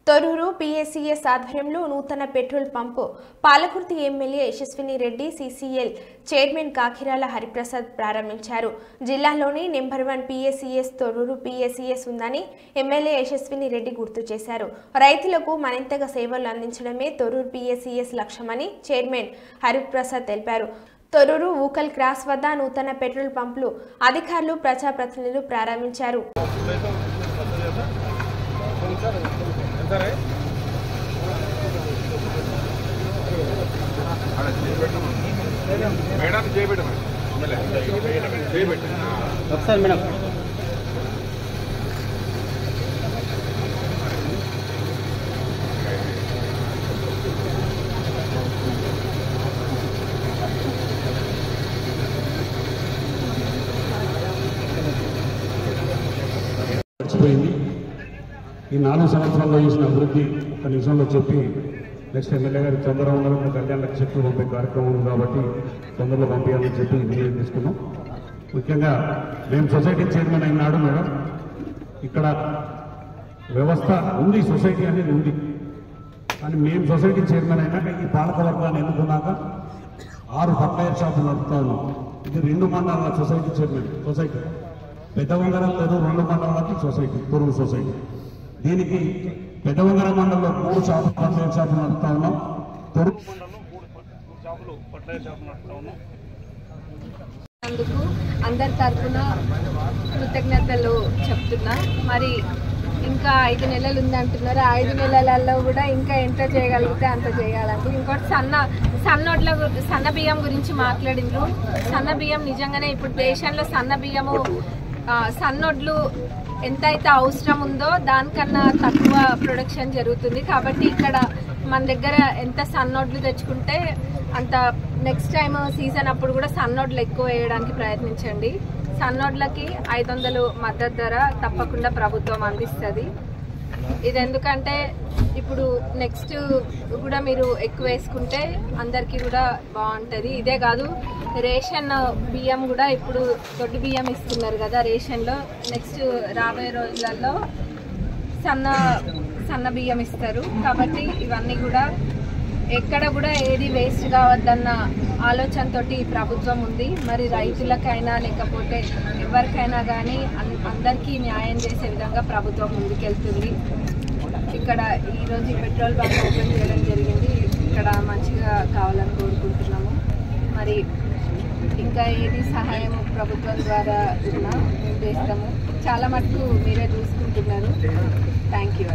Thorrur PSCS ఆధ్వర్యంలో నూతన petrol pump Palakurthi MLA యశస్విని Reddy CCL chairman Kakirala Hariprasad ప్రారంభించారు. జిల్లాలోని నెంబర్ 1 పీఎస్సీఎస్ తొర్రూరు పీఎస్సీఎస్ ఉందని ఎమ్మెల్యే యశస్విని రెడ్డి గుర్తు చేశారు. రైతులకు మరింతగా సేవలు అందించడమే తొర్రూరు పీఎస్సీఎస్ లక్ష్యమని చైర్మన్ హరిప్రసాద్ తెలిపారు. తొర్రూరు ఊకల్ క్రాస్ వద్ద నూతన పెట్రోల్ పంపులు అధికారులు ప్రజాప్రతినిధులు ప్రారంభించారు. ఈ 4 సంవత్సరాల్లో చేసిన అభివృద్ధి ఒక నిమిషంలో చెప్పి నెక్స్ట్ ఎమ్మెల్యే గారి తొందరగా ఉండాలని కళ్యాణకు చెట్లు పంపే కార్యక్రమం ఉంది కాబట్టి తొందరలో పంపించాలని చెప్పి నిర్ణయం తీసుకున్నాం. ముఖ్యంగా మేము సొసైటీ చైర్మన్ అయినాడు మేడం, ఇక్కడ వ్యవస్థ ఉంది, సొసైటీ అనేది ఉంది. కానీ మేము సొసైటీ చైర్మన్ అయినాక ఈ పాలక వర్గాన్ని ఎన్నుకున్నాక 6 ఫర్టిలైజర్ షాపులు నడుపుతా ఉన్నాం. ఇది 2 మండలాల society chairman society, Peddavangara Thorrur 2 మండలాలకి సొసైటీ తొర్రూరు సొసైటీ. దీనికి పెద్దవంగరం మండలంలో 3 షాపులు ఫర్టిలైజర్ షాపులు నడుపుతా ఉన్నాం. తొర్రూరు మండలంలో 3 షాపులు ఫర్టిలైజర్ షాపులు నడుపుతా ఉన్నాం. అందుకు అందరి తరఫున కృతజ్ఞతలు చెప్తున్నా. మరి ఇంకా 5 నెలలు ఉందంటున్నారు. 5 నెలలలో కూడా ఇంకా ఎంత చేయగలిగితే అంత చేయాలంటే. ఇంకోటి సన్న బియ్యం గురించి మాట్లాడిండ్రు. సన్న బియ్యం నిజంగానే ఇప్పుడు దేశంలో సన్నొడ్లు ఎంతైతే అవసరం ఉందో దానికన్నా తక్కువ ప్రొడక్షన్ జరుగుతుంది. కాబట్టి ఇక్కడ మన దగ్గర ఎంత సన్నొడ్లు తెచ్చుకుంటే అంత నెక్స్ట్ టైం సీజన్ అప్పుడు కూడా సన్నొడ్లు ఎక్కువ వేయడానికి ప్రయత్నించండి. సన్నొడ్లకి 500 మద్దతు ధర తప్పకుండా ప్రభుత్వం అందిస్తుంది. ఇది ఎందుకంటే ఇప్పుడు నెక్స్ట్ కూడా మీరు ఎక్కువ వేసుకుంటే అందరికీ కూడా బాగుంటుంది. ఇదే కాదు, రేషన్ బియ్యం కూడా ఇప్పుడు దొడ్డు బియ్యం ఇస్తున్నారు కదా రేషన్లో. నెక్స్ట్ రాబోయే రోజులలో సన్న బియ్యం ఇస్తారు. కాబట్టి ఇవన్నీ కూడా ఎక్కడ కూడా ఏది వేస్ట్ కావద్దన్న ఆలోచనతో ప్రభుత్వం ఉంది. మరి రైతులకైనా లేకపోతే ఎవరికైనా కానీ అందరికీ న్యాయం చేసే విధంగా ప్రభుత్వం ముందుకెళ్తుంది. ఇక్కడ ఈరోజు పెట్రోల్ బంక్ ఓపెన్ చేయడం జరిగింది. ఇక్కడ మంచిగా కావాలని కోరుకుంటున్నాము. మరి ఇంకా ఏది సహాయం ప్రభుత్వం ద్వారా ఉన్నా మేము చేస్తాము. చాలా మటుకు మీరే చూసుకుంటున్నారు. Thank you.